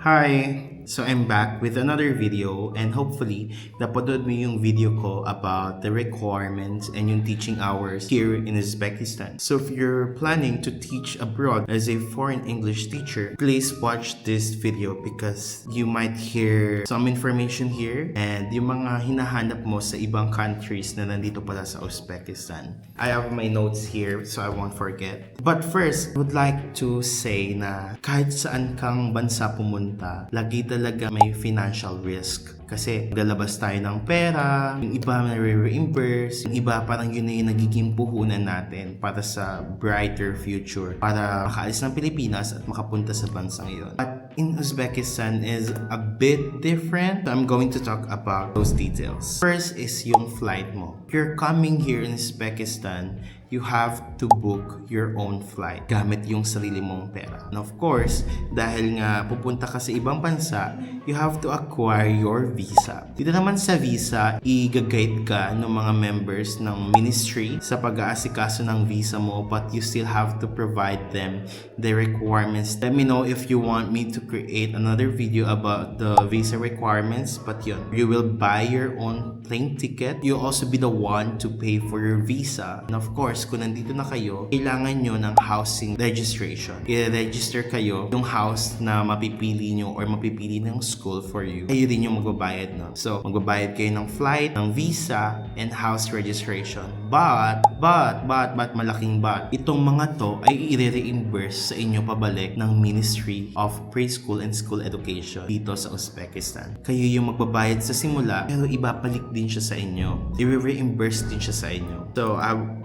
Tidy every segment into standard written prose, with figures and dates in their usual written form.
Hi! So I'm back with another video and hopefully napanood mo yung video ko about the requirements and yung teaching hours here in Uzbekistan. So if you're planning to teach abroad as a foreign English teacher, please watch this video because you might hear some information here and yung mga hinahanap mo sa ibang countries na nandito pala sa Uzbekistan. I have my notes here so I won't forget. But first, I would like to say na kahit saan kang bansa pumunta, lagi talaga may financial risk. Kasi lalabas tayo ng pera, yung iba na-reimburse, yung iba parang yun na yung nagiging puhunan natin para sa brighter future, para makaalis ng Pilipinas at makapunta sa bansang yun. But in Uzbekistan is a bit different. So I'm going to talk about those details. First is yung flight mo. If you're coming here in Uzbekistan, you have to book your own flight gamit yung sarili mong pera. And of course, dahil nga pupunta ka sa ibang bansa, you have to acquire your visa. Dito naman sa visa, i-guide ka ng mga members ng ministry sa pag-aasikaso ng visa mo, but you still have to provide them the requirements. Let me know if you want me to create another video about the visa requirements, but yun, you will buy your own plane ticket. You'll also be the one to pay for your visa. And of course, kung nandito na kayo, kailangan nyo ng housing registration. I-register kayo yung house na mapipili nyo or mapipili ng school for you. Kayo din yung magbabayad nun. So, magbabayad kayo ng flight, ng visa, and house registration. But, malaking but, itong mga to ay i-reimburse sa inyo pabalik ng Ministry of Preschool and School Education dito sa Uzbekistan. Kayo yung magbabayad sa simula, pero ibabalik din siya sa inyo. I-reimburse din siya sa inyo. So,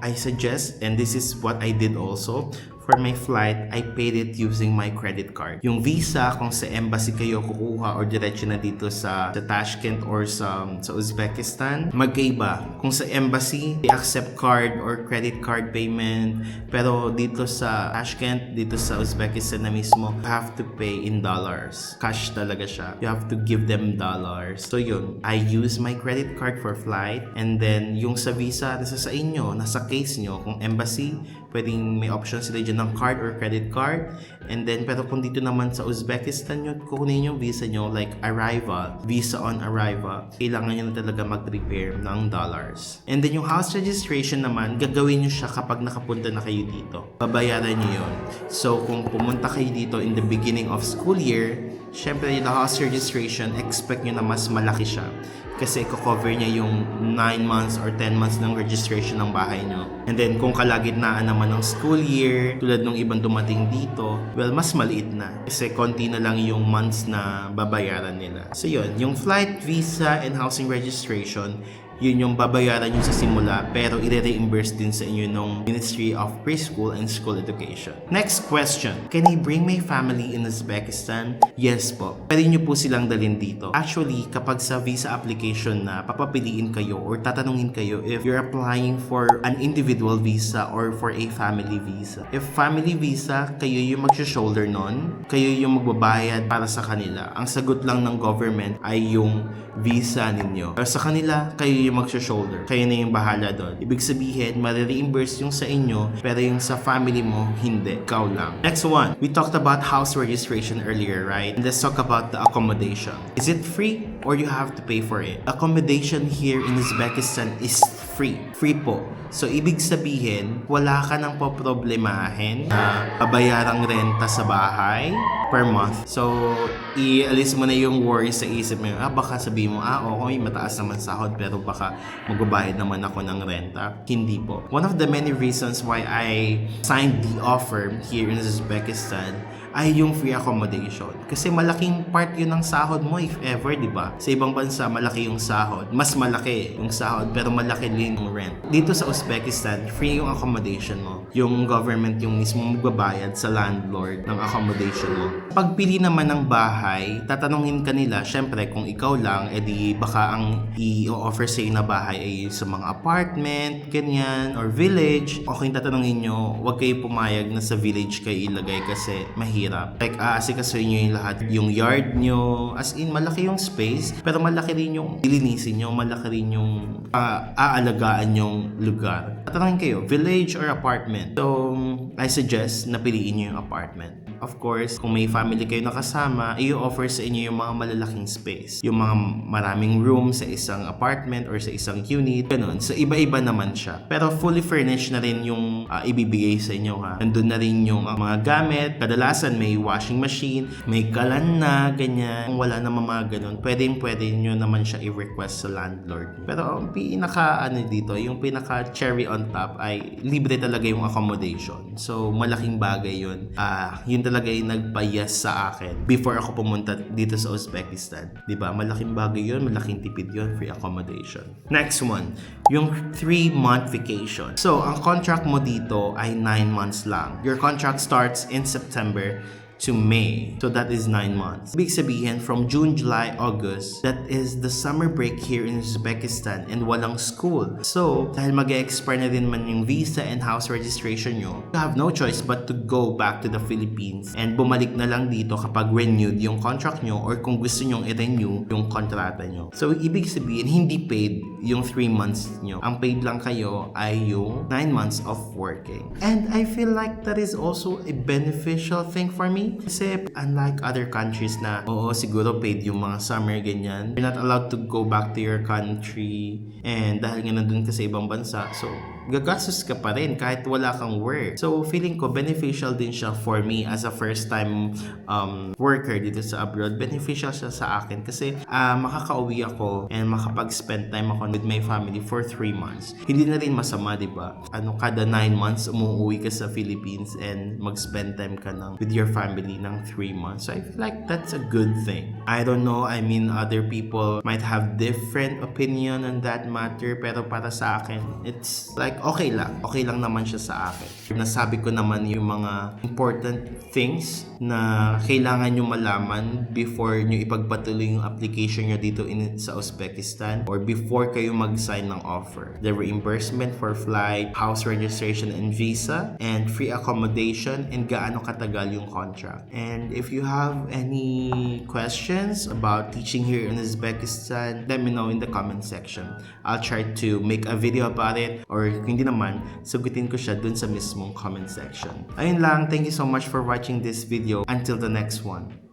I suggest, and this is what I did also, for my flight, I paid it using my credit card. Yung visa, kung sa embassy kayo kukuha or diretso na dito sa Tashkent or sa Uzbekistan, magkaiba. Kung sa embassy, they accept card or credit card payment. Pero dito sa Tashkent, dito sa Uzbekistan na mismo, you have to pay in dollars. Cash talaga siya. You have to give them dollars. So yun, I use my credit card for flight, and then yung sa visa, nasa sa inyo, nasa case nyo. Kung embassy, pwedeng may option sila dyan ng card or credit card. And then, pero kung dito naman sa Uzbekistan nyo, kukunin yung visa nyo like arrival, visa on arrival, kailangan nyo na talaga mag-prepare ng dollars. And then yung house registration naman, gagawin nyo siya kapag nakapunta na kayo dito. Babayaran nyo yun. So, kung pumunta kayo dito in the beginning of school year, syempre yung house registration, expect nyo na mas malaki siya. Kasi cover niya yung 9 months or 10 months ng registration ng bahay nyo. And then kung kalagitnaan naman ng school year, tulad ng ibang dumating dito, well, mas maliit na. Kasi konti na lang yung months na babayaran nila. So yun, yung flight, visa, and housing registration, yun yung babayaran nyo sa simula, pero i-reimburse din sa inyo ng Ministry of Preschool and School Education. Next question. Can I bring my family in Uzbekistan? Yes po. Pwede nyo po silang dalhin dito. Actually, kapag sa visa application na papapiliin kayo or tatanungin kayo if you're applying for an individual visa or for a family visa. If family visa, kayo yung magsha-shoulder nun, kayo yung magbabayad para sa kanila. Ang sagot lang ng government ay yung visa ninyo. Pero sa kanila, kayo yung magsha-shoulder. Kayo na yung bahala doon. Ibig sabihin, ma-reimburse yung sa inyo, pero yung sa family mo, hindi. Ikaw lang. Next one. We talked about house registration earlier, right? And let's talk about the accommodation. Is it free or you have to pay for it? Accommodation here in Uzbekistan is free. Free po. So, ibig sabihin, wala ka nang poproblemahin na babayarang renta sa bahay per month. So, ialis mo na yung worry sa isip mo. Baka sabihin mo, okay, mataas naman sahod pero baka magbabayad naman ako ng renta. Hindi po. One of the many reasons why I signed the offer here in Uzbekistan ay yung free accommodation. Kasi malaking part yun ng sahod mo if ever, di ba? Sa ibang bansa, malaki yung sahod. Mas malaki yung sahod, pero malaki din yung rent. Dito sa Uzbekistan, free yung accommodation mo. Yung government yung mismo magbabayad sa landlord ng accommodation mo. Pagpili naman ng bahay, tatanungin ka nila, syempre kung ikaw lang, edi baka ang i-offer sa'yo na bahay ay sa mga apartment, ganyan, or village. Okay, tatanungin nyo, huwag kayo pumayag na sa village kayo ilagay kasi mahirap. Like, aasikasuhin nyo yung lahat. Yung yard nyo, as in, malaki yung space, pero malaki rin yung lilinisin nyo, malaki rin yung aalagaan yung lugar. Tatanungin kayo, village or apartment? So, I suggest na piliin nyo yung apartment. of course, kung may family kayo nakasama, i-offer sa inyo yung mga malalaking space. Yung mga maraming room sa isang apartment or sa isang unit, ganun. So, iba-iba naman siya. Pero fully furnished na rin yung ibibigay sa inyo ha. Nandun na rin yung mga gamit. Kadalasan may washing machine, may kalan na, ganyan. Kung wala naman mga ganun, pwede nyo naman siya i-request sa landlord. Pero ang yung pinaka cherry on top ay libre talaga yung accommodation. So, malaking bagay yun. Yun talaga yung nagpa-yes sa akin before ako pumunta dito sa Uzbekistan. Diba? Malaking bagay yun, malaking tipid yun, free accommodation. Next one, yung 3-month vacation. So, ang contract mo dito ay 9 months lang. Your contract starts in September to May. So that is 9 months. Ibig sabihin, from June, July, August, that is the summer break here in Uzbekistan and walang school. So, dahil mag-expire na din man yung visa and house registration nyo, you have no choice but to go back to the Philippines and bumalik na lang dito kapag renewed yung contract nyo or kung gusto nyong i-renew yung kontrata nyo. So, ibig sabihin, hindi paid yung 3 months nyo. Ang paid lang kayo ay yung 9 months of working. And I feel like that is also a beneficial thing for me. Kasi unlike other countries na, oo, siguro paid yung mga summer, ganyan. You're not allowed to go back to your country. And dahil nga nandun ka sa ibang bansa, so gagastos ka pa rin kahit wala kang work. So feeling ko beneficial din siya for me as a first time worker dito sa abroad. Beneficial siya sa akin kasi makakauwi ako and makapag-spend time ako with my family for 3 months. Hindi na rin masama, diba? Kada 9 months umuwi ka sa Philippines and mag-spend time ka with your family ng 3 months. So I feel like that's a good thing. I don't know, I mean other people might have different opinion on that matter, pero para sa akin, it's like okay lang naman siya sa akin. Nasabi ko naman yung mga important things na kailangan nyo malaman before nyo ipagpatuloy yung application nyo dito sa Uzbekistan or before kayo mag-sign ng offer. The reimbursement for flight, house registration and visa, and free accommodation, and gaano katagal yung contract. And if you have any questions about teaching here in Uzbekistan, let me know in the comment section. I'll try to make a video about it, or kung hindi naman, sagutin ko siya dun sa mismong comment section. Ayun lang, thank you so much for watching this video. Until the next one.